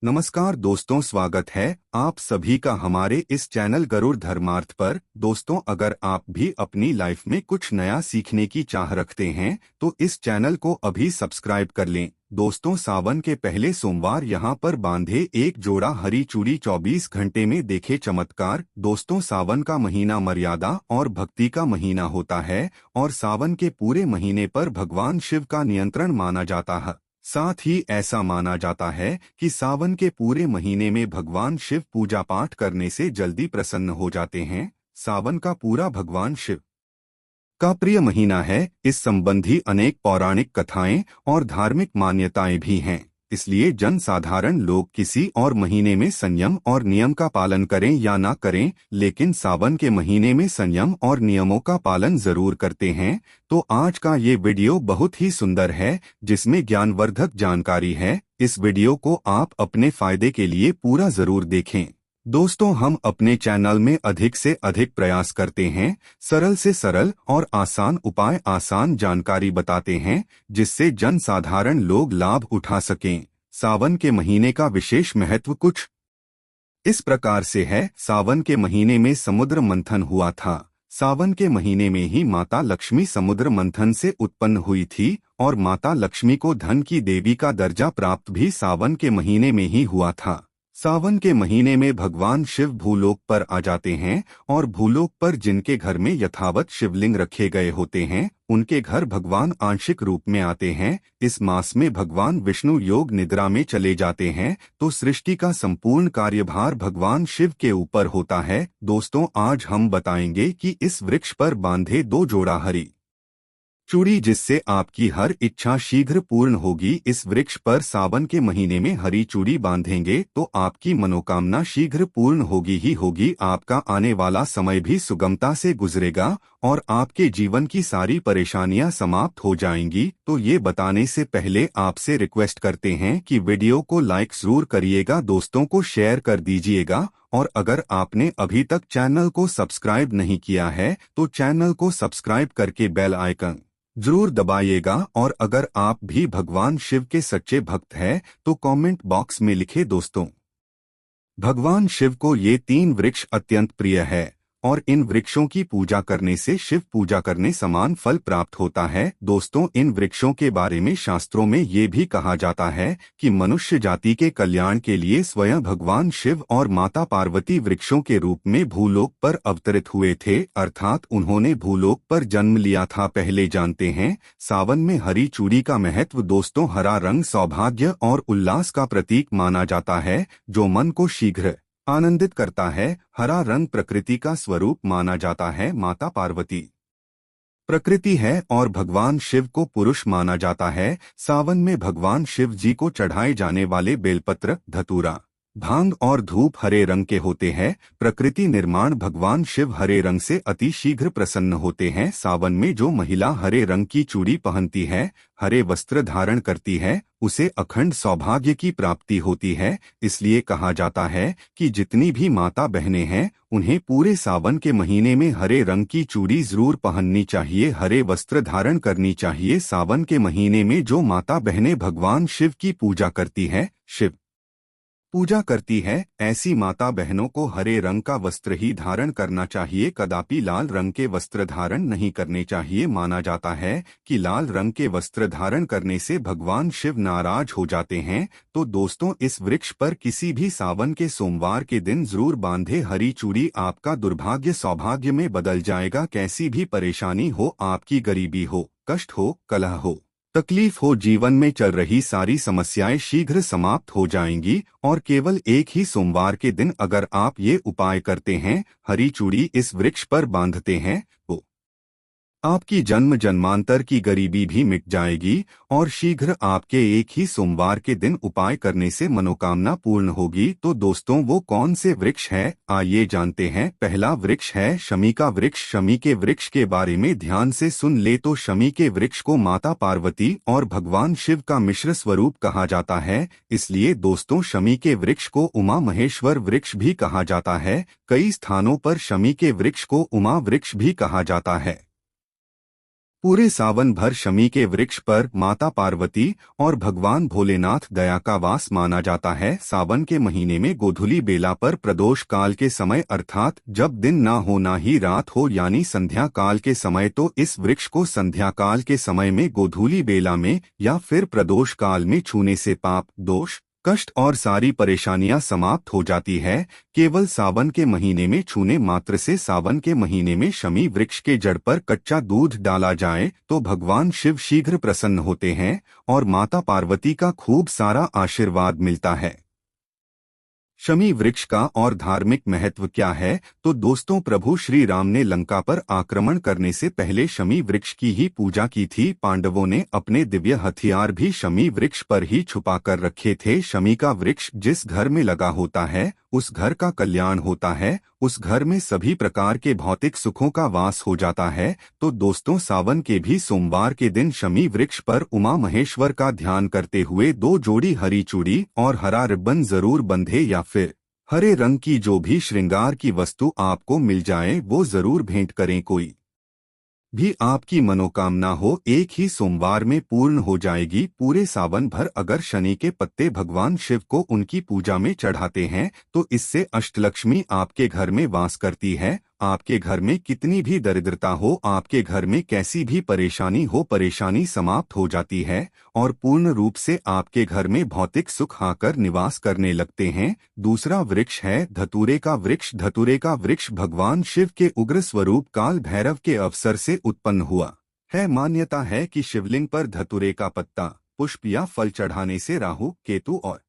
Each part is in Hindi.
नमस्कार दोस्तों, स्वागत है आप सभी का हमारे इस चैनल गरुड़ धर्मार्थ पर। दोस्तों, अगर आप भी अपनी लाइफ में कुछ नया सीखने की चाह रखते हैं तो इस चैनल को अभी सब्सक्राइब कर लें। दोस्तों, सावन के पहले सोमवार यहाँ पर बांधे एक जोड़ा हरी चूड़ी 24 घंटे में देखे चमत्कार। दोस्तों, सावन का महीना मर्यादा और भक्ति का महीना होता है और सावन के पूरे महीने पर भगवान शिव का नियंत्रण माना जाता है। साथ ही ऐसा माना जाता है कि सावन के पूरे महीने में भगवान शिव पूजा पाठ करने से जल्दी प्रसन्न हो जाते हैं। सावन का पूरा भगवान शिव का प्रिय महीना है। इस संबंधी अनेक पौराणिक कथाएं और धार्मिक मान्यताएं भी हैं। इसलिए जन साधारण लोग किसी और महीने में संयम और नियम का पालन करें या ना करें, लेकिन सावन के महीने में संयम और नियमों का पालन जरूर करते हैं। तो आज का ये वीडियो बहुत ही सुंदर है, जिसमें ज्ञानवर्धक जानकारी है। इस वीडियो को आप अपने फायदे के लिए पूरा जरूर देखें। दोस्तों, हम अपने चैनल में अधिक से अधिक प्रयास करते हैं, सरल से सरल और आसान उपाय, आसान जानकारी बताते हैं, जिससे जन साधारण लोग लाभ उठा सकें। सावन के महीने का विशेष महत्व कुछ इस प्रकार से है। सावन के महीने में समुद्र मंथन हुआ था। सावन के महीने में ही माता लक्ष्मी समुद्र मंथन से उत्पन्न हुई थी और माता लक्ष्मी को धन की देवी का दर्जा प्राप्त भी सावन के महीने में ही हुआ था। सावन के महीने में भगवान शिव भूलोक पर आ जाते हैं और भूलोक पर जिनके घर में यथावत शिवलिंग रखे गए होते हैं, उनके घर भगवान आंशिक रूप में आते हैं। इस मास में भगवान विष्णु योग निद्रा में चले जाते हैं, तो सृष्टि का संपूर्ण कार्यभार भगवान शिव के ऊपर होता है। दोस्तों, आज हम बताएंगे कि इस वृक्ष पर बांधे 2 जोड़ा हरी चूड़ी, जिससे आपकी हर इच्छा शीघ्र पूर्ण होगी। इस वृक्ष पर सावन के महीने में हरी चूड़ी बांधेंगे तो आपकी मनोकामना शीघ्र पूर्ण होगी ही होगी। आपका आने वाला समय भी सुगमता से गुजरेगा और आपके जीवन की सारी परेशानियां समाप्त हो जाएंगी। तो ये बताने से पहले आपसे रिक्वेस्ट करते हैं कि वीडियो को लाइक जरूर करिएगा, दोस्तों को शेयर कर दीजिएगा, और अगर आपने अभी तक चैनल को सब्सक्राइब नहीं किया है तो चैनल को सब्सक्राइब करके बेल आइकन जरूर दबाइएगा। और अगर आप भी भगवान शिव के सच्चे भक्त हैं तो कमेंट बॉक्स में लिखे। दोस्तों, भगवान शिव को ये 3 वृक्ष अत्यंत प्रिय है और इन वृक्षों की पूजा करने से शिव पूजा करने समान फल प्राप्त होता है। दोस्तों, इन वृक्षों के बारे में शास्त्रों में ये भी कहा जाता है कि मनुष्य जाति के कल्याण के लिए स्वयं भगवान शिव और माता पार्वती वृक्षों के रूप में भूलोक पर अवतरित हुए थे, अर्थात उन्होंने भूलोक पर जन्म लिया था। पहले जानते हैं सावन में हरी चूड़ी का महत्व। दोस्तों, हरा रंग सौभाग्य और उल्लास का प्रतीक माना जाता है, जो मन को शीघ्र आनंदित करता है। हरा रंग प्रकृति का स्वरूप माना जाता है। माता पार्वती प्रकृति है और भगवान शिव को पुरुष माना जाता है। सावन में भगवान शिव जी को चढ़ाए जाने वाले बेलपत्र, धतूरा, भांग और धूप हरे रंग के होते हैं। प्रकृति निर्माण भगवान शिव हरे रंग से अति शीघ्र प्रसन्न होते हैं। सावन में जो महिला हरे रंग की चूड़ी पहनती है, हरे वस्त्र धारण करती है, उसे अखंड सौभाग्य की प्राप्ति होती है। इसलिए कहा जाता है कि जितनी भी माता बहनें हैं, उन्हें पूरे सावन के महीने में हरे रंग की चूड़ी जरूर पहननी चाहिए, हरे वस्त्र धारण करनी चाहिए। सावन के महीने में जो माता बहनें भगवान शिव की पूजा करती है, शिव पूजा करती है, ऐसी माता बहनों को हरे रंग का वस्त्र ही धारण करना चाहिए, कदापि लाल रंग के वस्त्र धारण नहीं करने चाहिए। माना जाता है कि लाल रंग के वस्त्र धारण करने से भगवान शिव नाराज हो जाते हैं। तो दोस्तों, इस वृक्ष पर किसी भी सावन के सोमवार के दिन जरूर बांधे हरी चूड़ी। आपका दुर्भाग्य सौभाग्य में बदल जाएगा। कैसी भी परेशानी हो, आपकी गरीबी हो, कष्ट हो, कलह हो, तकलीफ हो, जीवन में चल रही सारी समस्याएं शीघ्र समाप्त हो जाएंगी। और केवल एक ही सोमवार के दिन अगर आप ये उपाय करते हैं, हरी चूड़ी इस वृक्ष पर बांधते हैं, तो आपकी जन्म जन्मांतर की गरीबी भी मिट जाएगी और शीघ्र आपके एक ही सोमवार के दिन उपाय करने से मनोकामना पूर्ण होगी। तो दोस्तों, वो कौन से वृक्ष है, आइए जानते हैं। पहला वृक्ष है शमी का वृक्ष। शमी के वृक्ष के बारे में ध्यान से सुन ले तो शमी के वृक्ष को माता पार्वती और भगवान शिव का मिश्र स्वरूप कहा जाता है। इसलिए दोस्तों, शमी के वृक्ष को उमा महेश्वर वृक्ष भी कहा जाता है। कई स्थानों पर शमी के वृक्ष को उमा वृक्ष भी कहा जाता है। पूरे सावन भर शमी के वृक्ष पर माता पार्वती और भगवान भोलेनाथ दया का वास माना जाता है। सावन के महीने में गोधूली बेला पर प्रदोष काल के समय अर्थात जब दिन ना हो ना ही रात हो यानी संध्या काल के समय, तो इस वृक्ष को संध्या काल के समय में गोधूली बेला में या फिर प्रदोष काल में छूने से पाप, दोष, कष्ट और सारी परेशानियां समाप्त हो जाती है। केवल सावन के महीने में छूने मात्र से सावन के महीने में शमी वृक्ष के जड़ पर कच्चा दूध डाला जाए तो भगवान शिव शीघ्र प्रसन्न होते हैं और माता पार्वती का खूब सारा आशीर्वाद मिलता है। शमी वृक्ष का और धार्मिक महत्व क्या है? तो दोस्तों, प्रभु श्री राम ने लंका पर आक्रमण करने से पहले शमी वृक्ष की ही पूजा की थी। पांडवों ने अपने दिव्य हथियार भी शमी वृक्ष पर ही छुपा कर रखे थे। शमी का वृक्ष जिस घर में लगा होता है उस घर का कल्याण होता है, उस घर में सभी प्रकार के भौतिक सुखों का वास हो जाता है। तो दोस्तों, सावन के भी सोमवार के दिन शमी वृक्ष पर उमा महेश्वर का ध्यान करते हुए 2 जोड़ी हरी चूड़ी और हरा रिबन जरूर बंधे या फिर हरे रंग की जो भी श्रृंगार की वस्तु आपको मिल जाए वो जरूर भेंट करें। कोई भी आपकी मनोकामना हो एक ही सोमवार में पूर्ण हो जाएगी। पूरे सावन भर अगर शनि के पत्ते भगवान शिव को उनकी पूजा में चढ़ाते हैं तो इससे अष्टलक्ष्मी आपके घर में वास करती है। आपके घर में कितनी भी दरिद्रता हो, आपके घर में कैसी भी परेशानी हो, परेशानी समाप्त हो जाती है और पूर्ण रूप से आपके घर में भौतिक सुख आकर निवास करने लगते हैं। दूसरा वृक्ष है धतूरे का वृक्ष। धतूरे का वृक्ष भगवान शिव के उग्र स्वरूप काल भैरव के अवसर से उत्पन्न हुआ है। मान्यता है कि शिवलिंग पर धतूरे का पत्ता, पुष्प या फल चढ़ाने से राहु, केतु और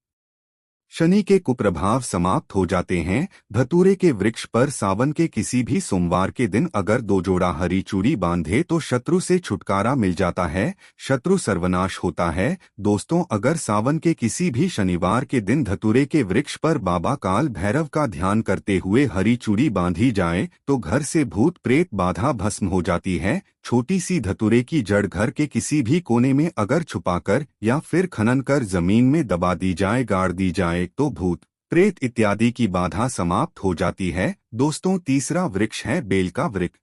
शनि के कुप्रभाव समाप्त हो जाते हैं। धतूरे के वृक्ष पर सावन के किसी भी सोमवार के दिन अगर 2 जोड़ा हरी चूड़ी बांधे तो शत्रु से छुटकारा मिल जाता है, शत्रु सर्वनाश होता है। दोस्तों, अगर सावन के किसी भी शनिवार के दिन धतूरे के वृक्ष पर बाबा काल भैरव का ध्यान करते हुए हरी चूड़ी बांधी जाए तो घर से भूत प्रेत बाधा भस्म हो जाती है। छोटी सी धतूरे की जड़ घर के किसी भी कोने में अगर छुपाकर या फिर खनन कर जमीन में दबा दी जाए, गाड़ दी जाए तो भूत, प्रेत इत्यादि की बाधा समाप्त हो जाती है। दोस्तों, तीसरा वृक्ष है बेल का वृक्ष।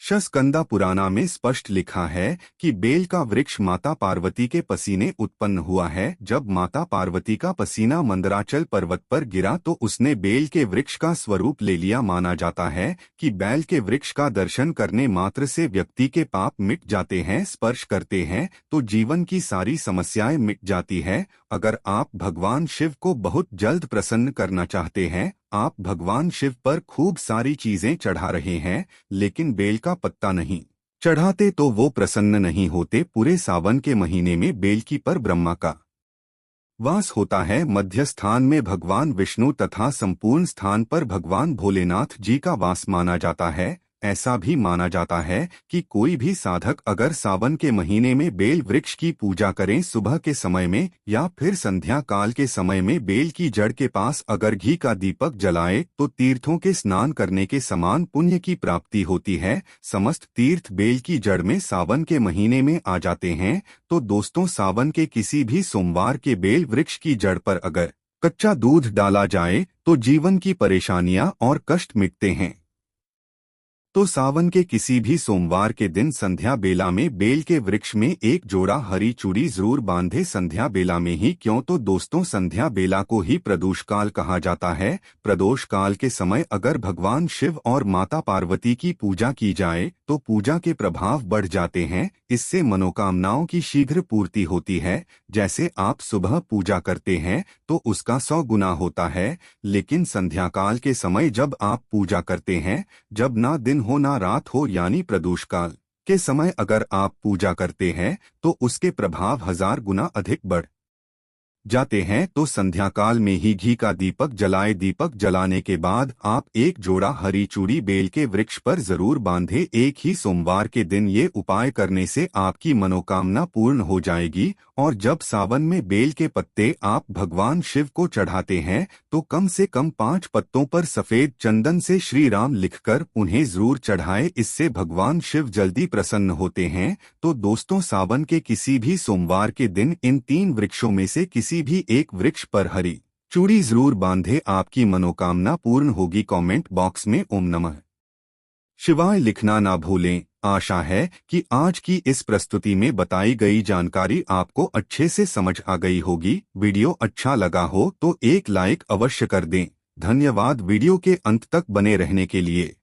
स्कंदा पुराना में स्पष्ट लिखा है कि बेल का वृक्ष माता पार्वती के पसीने उत्पन्न हुआ है। जब माता पार्वती का पसीना मंदराचल पर्वत पर गिरा तो उसने बेल के वृक्ष का स्वरूप ले लिया। माना जाता है कि बेल के वृक्ष का दर्शन करने मात्र से व्यक्ति के पाप मिट जाते हैं, स्पर्श करते हैं तो जीवन की सारी समस्याएं मिट जाती है। अगर आप भगवान शिव को बहुत जल्द प्रसन्न करना चाहते हैं, आप भगवान शिव पर खूब सारी चीजें चढ़ा रहे हैं लेकिन बेल का पत्ता नहीं चढ़ाते तो वो प्रसन्न नहीं होते। पूरे सावन के महीने में बेल की पर ब्रह्मा का वास होता है। मध्य स्थान में भगवान विष्णु तथा संपूर्ण स्थान पर भगवान भोलेनाथ जी का वास माना जाता है। ऐसा भी माना जाता है कि कोई भी साधक अगर सावन के महीने में बेल वृक्ष की पूजा करें, सुबह के समय में या फिर संध्या काल के समय में बेल की जड़ के पास अगर घी का दीपक जलाए तो तीर्थों के स्नान करने के समान पुण्य की प्राप्ति होती है। समस्त तीर्थ बेल की जड़ में सावन के महीने में आ जाते हैं। तो दोस्तों, सावन के किसी भी सोमवार के बेल वृक्ष की जड़ पर अगर कच्चा दूध डाला जाए तो जीवन की परेशानियां और कष्ट मिटते हैं। तो सावन के किसी भी सोमवार के दिन संध्या बेला में बेल के वृक्ष में 1 जोड़ा हरी चूड़ी जरूर बांधे। संध्या बेला में ही क्यों? तो दोस्तों, संध्या बेला को ही प्रदोष काल कहा जाता है। प्रदोष काल के समय अगर भगवान शिव और माता पार्वती की पूजा की जाए तो पूजा के प्रभाव बढ़ जाते हैं। इससे मनोकामनाओं की शीघ्र पूर्ति होती है। जैसे आप सुबह पूजा करते हैं तो उसका 100 गुना होता है, लेकिन संध्या काल के समय जब आप पूजा करते हैं, जब ना दिन हो ना रात हो यानी प्रदोष काल के समय अगर आप पूजा करते हैं तो उसके प्रभाव 1000 गुना अधिक बढ़ जाते हैं। तो संध्या काल में ही घी का दीपक जलाए। दीपक जलाने के बाद आप 1 जोड़ा हरी चूड़ी बेल के वृक्ष पर जरूर बांधे। एक ही सोमवार के दिन ये उपाय करने से आपकी मनोकामना पूर्ण हो जाएगी। और जब सावन में बेल के पत्ते आप भगवान शिव को चढ़ाते हैं तो कम से कम 5 पत्तों पर सफेद चंदन से श्री राम लिखकर उन्हें जरूर चढ़ाए। इससे भगवान शिव जल्दी प्रसन्न होते हैं। तो दोस्तों, सावन के किसी भी सोमवार के दिन इन 3 वृक्षों में से किसी भी एक वृक्ष पर हरी चूड़ी जरूर बांधे, आपकी मनोकामना पूर्ण होगी। कमेंट बॉक्स में ओम नमः शिवाय लिखना ना भूलें। आशा है कि आज की इस प्रस्तुति में बताई गई जानकारी आपको अच्छे से समझ आ गई होगी। वीडियो अच्छा लगा हो तो एक लाइक अवश्य कर दें। धन्यवाद वीडियो के अंत तक बने रहने के लिए।